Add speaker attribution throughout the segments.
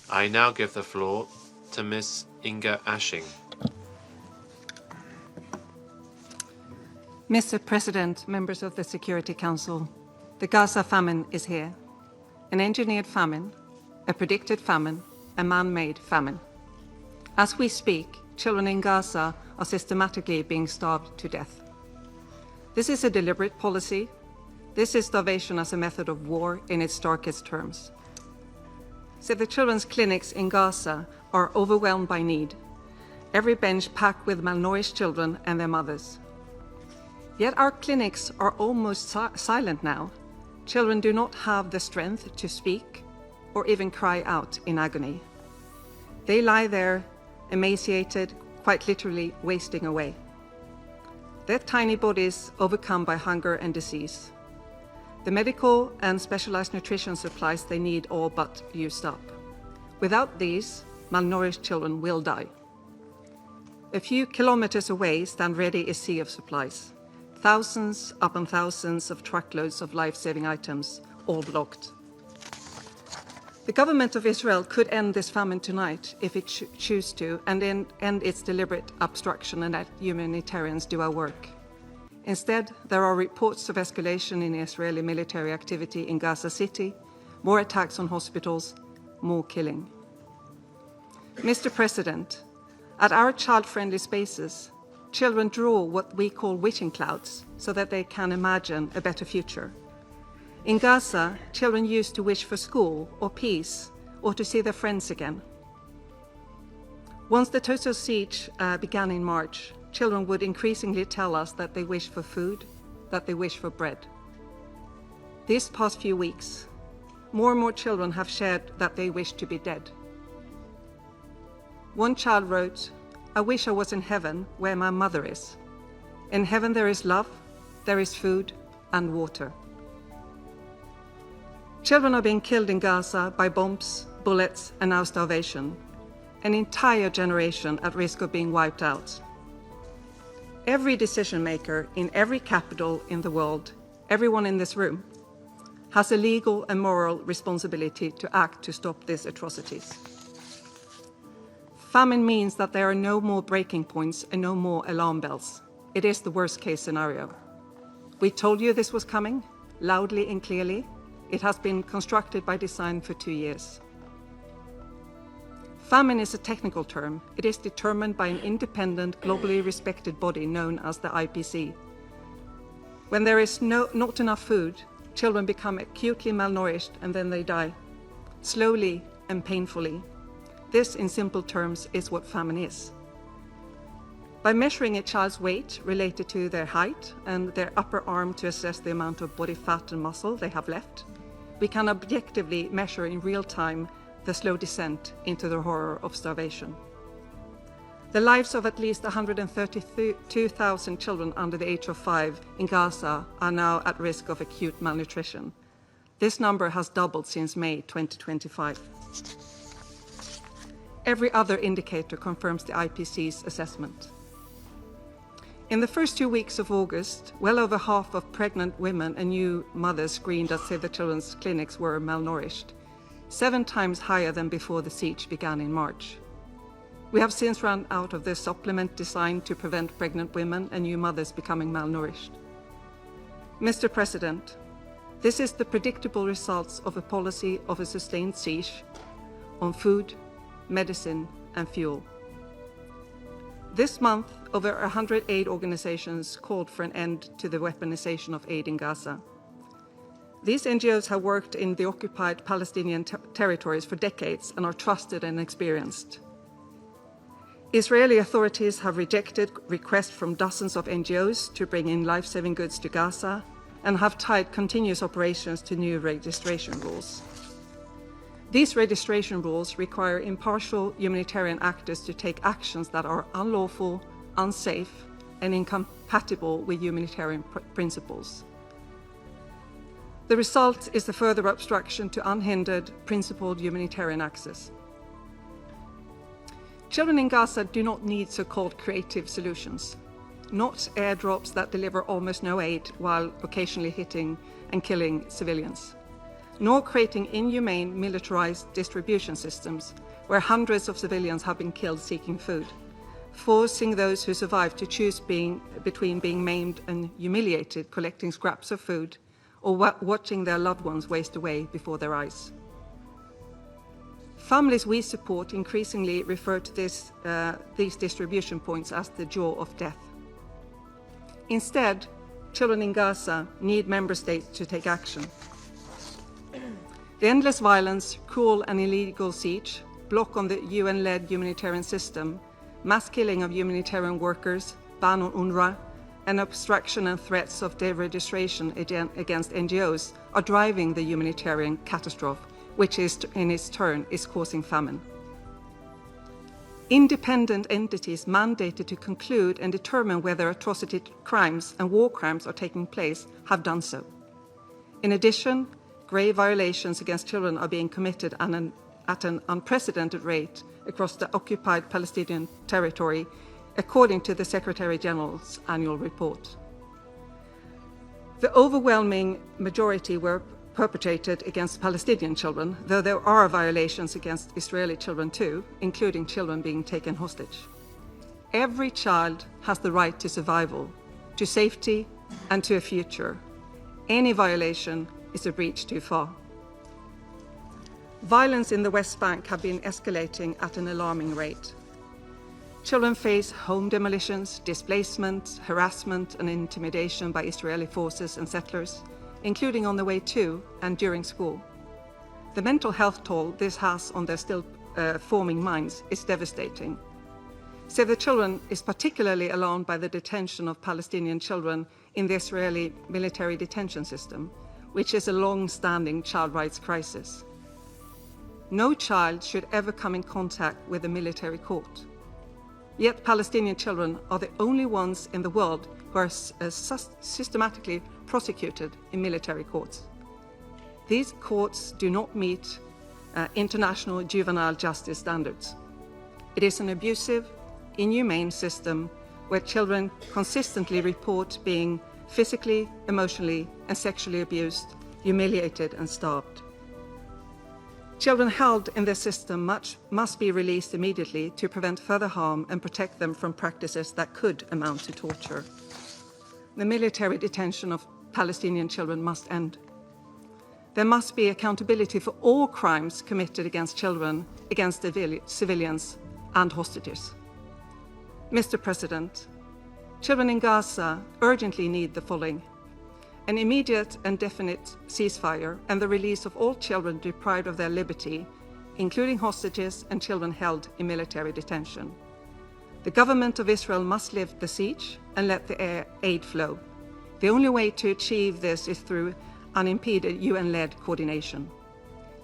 Speaker 1: I now give the floor to Ms. Inga Ashing.
Speaker 2: Mr. President, members of the Security Council, the Gaza famine is here. An engineered famine, a predicted famine, a man-made famine. As we speak, children in Gaza are systematically being starved to death. This is a deliberate policy. This is starvation as a method of war in its starkest terms. So the children's clinics in Gaza are overwhelmed by need. Every bench packed with malnourished children and their mothers. Yet our clinics are almost silent now. Children do not have the strength to speak or even cry out in agony. They lie there, emaciated, quite literally wasting away. Their tiny bodies overcome by hunger and disease. The medical and specialized nutrition supplies they need all but used up. Without these, malnourished children will die. A few kilometers away stand ready a sea of supplies. Thousands upon thousands of truckloads of life-saving items, all blocked. The government of Israel could end this famine tonight if it choose to, and end its deliberate obstruction and let humanitarians do our work. Instead, there are reports of escalation in Israeli military activity in Gaza City, more attacks on hospitals, more killing. Mr. President, at our child-friendly spaces, children draw what we call wishing clouds so that they can imagine a better future. In Gaza, children used to wish for school or peace or to see their friends again. Once the total siege began in March, children would increasingly tell us that they wish for food, that they wish for bread. These past few weeks, more and more children have shared that they wish to be dead. One child wrote, "I wish I was in heaven where my mother is. In heaven there is love, there is food and water." Children are being killed in Gaza by bombs, bullets, and now starvation. An entire generation at risk of being wiped out. Every decision maker in every capital in the world, everyone in this room, has a legal and moral responsibility to act to stop these atrocities. Famine means that there are no more breaking points and no more alarm bells. It is the worst case scenario. We told you this was coming, loudly and clearly. It has been constructed by design for 2 years. Famine is a technical term. It is determined by an independent, globally respected body known as the IPC. When there is not enough food, children become acutely malnourished and then they die, slowly and painfully. This, in simple terms, is what famine is. By measuring a child's weight related to their height and their upper arm to assess the amount of body fat and muscle they have left, we can objectively measure in real time the slow descent into the horror of starvation. The lives of at least 132,000 children under the age of 5 in Gaza are now at risk of acute malnutrition. This number has doubled since May 2025. Every other indicator confirms the IPC's assessment. In the first 2 weeks of August, well over half of pregnant women and new mothers screened at Save the Children's clinics were malnourished, 7 times higher than before the siege began in March. We have since run out of the supplement designed to prevent pregnant women and new mothers becoming malnourished. Mr. President, this is the predictable results of a policy of a sustained siege on food, medicine, and fuel. This month, over 100 aid organizations called for an end to the weaponization of aid in Gaza. These NGOs have worked in the occupied Palestinian territories for decades and are trusted and experienced. Israeli authorities have rejected requests from dozens of NGOs to bring in life-saving goods to Gaza and have tied continuous operations to new registration rules. These registration rules require impartial humanitarian actors to take actions that are unlawful, unsafe, and incompatible with humanitarian principles. The result is the further obstruction to unhindered, principled humanitarian access. Children in Gaza do not need so-called creative solutions, not airdrops that deliver almost no aid while occasionally hitting and killing civilians. nor creating inhumane militarized distribution systems where hundreds of civilians have been killed seeking food, forcing those who survive to choose between being maimed and humiliated collecting scraps of food or watching their loved ones waste away before their eyes. Families we support increasingly refer to these distribution points as the jaw of death. Instead, children in Gaza need member states to take action. The endless violence, cruel and illegal siege, block on the UN-led humanitarian system, mass killing of humanitarian workers, ban on UNRWA, and obstruction and threats of deregistration against NGOs are driving the humanitarian catastrophe, which in its turn is causing famine. Independent entities mandated to conclude and determine whether atrocity crimes and war crimes are taking place have done so. In addition, grave violations against children are being committed at an unprecedented rate across the occupied Palestinian territory, according to the Secretary General's annual report. The overwhelming majority were perpetrated against Palestinian children, though there are violations against Israeli children too, including children being taken hostage. Every child has the right to survival, to safety, and to a future. Any violation is a breach too far. Violence in the West Bank have been escalating at an alarming rate. Children face home demolitions, displacement, harassment, and intimidation by Israeli forces and settlers, including on the way to and during school. The mental health toll this has on their still forming minds is devastating. Save the Children is particularly alarmed by the detention of Palestinian children in the Israeli military detention system, which is a long-standing child rights crisis. No child should ever come in contact with a military court. Yet Palestinian children are the only ones in the world who are systematically prosecuted in military courts. These courts do not meet international juvenile justice standards. It is an abusive, inhumane system where children consistently report being physically, emotionally, and sexually abused, humiliated, and starved. Children held in this system must be released immediately to prevent further harm and protect them from practices that could amount to torture. The military detention of Palestinian children must end. There must be accountability for all crimes committed against children, against civilians, and hostages. Mr. President, children in Gaza urgently need the following: an immediate and definite ceasefire and the release of all children deprived of their liberty, including hostages and children held in military detention. The government of Israel must lift the siege and let the aid flow. The only way to achieve this is through unimpeded UN-led coordination.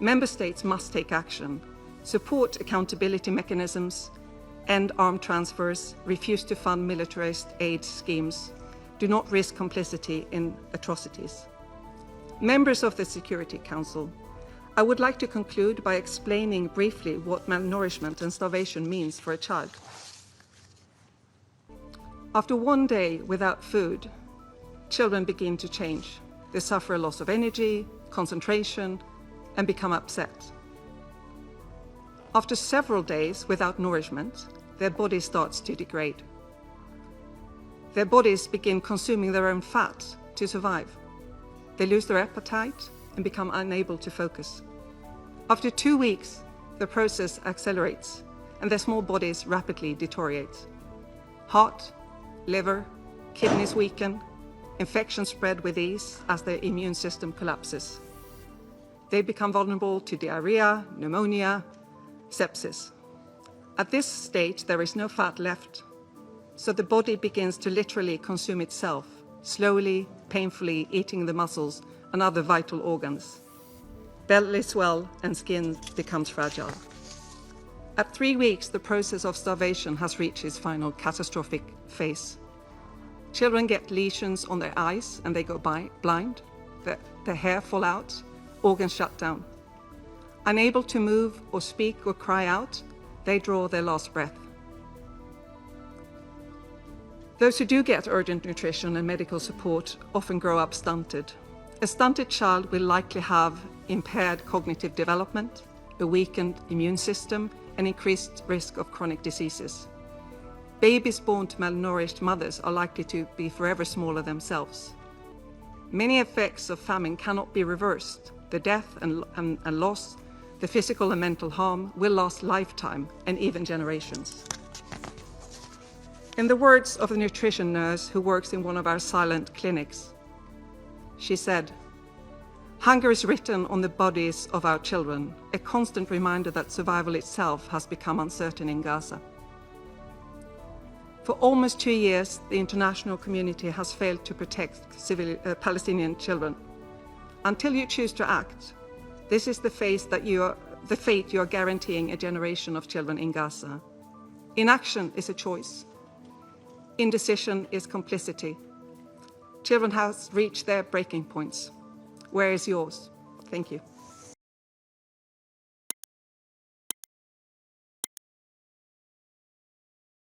Speaker 2: Member states must take action, support accountability mechanisms, end armed transfers, refuse to fund militarized aid schemes, do not risk complicity in atrocities. Members of the Security Council, I would like to conclude by explaining briefly what malnourishment and starvation means for a child. After one day without food, children begin to change. They suffer a loss of energy, concentration, and become upset. After several days without nourishment, their body starts to degrade. Their bodies begin consuming their own fat to survive. They lose their appetite and become unable to focus. After 2 weeks, the process accelerates and their small bodies rapidly deteriorate. Heart, liver, kidneys weaken, infections spread with ease as their immune system collapses. They become vulnerable to diarrhea, pneumonia, sepsis. At this stage, there is no fat left, so the body begins to literally consume itself, slowly, painfully eating the muscles and other vital organs. Belly swell and skin becomes fragile. At 3 weeks, the process of starvation has reached its final catastrophic phase. Children get lesions on their eyes and they go blind. Their hair fall out, organs shut down. Unable to move or speak or cry out, they draw their last breath. Those who do get urgent nutrition and medical support often grow up stunted. A stunted child will likely have impaired cognitive development, a weakened immune system, and increased risk of chronic diseases. Babies born to malnourished mothers are likely to be forever smaller themselves. Many effects of famine cannot be reversed. The death and loss, the physical and mental harm will last lifetime and even generations. In the words of a nutrition nurse who works in one of our silent clinics, she said, "Hunger is written on the bodies of our children, a constant reminder that survival itself has become uncertain in Gaza." For almost 2 years, the international community has failed to protect Palestinian children. Until you choose to act, this is the fate you are guaranteeing a generation of children in Gaza. Inaction is a choice. Indecision is complicity. Children have reached their breaking points. Where is yours? Thank you.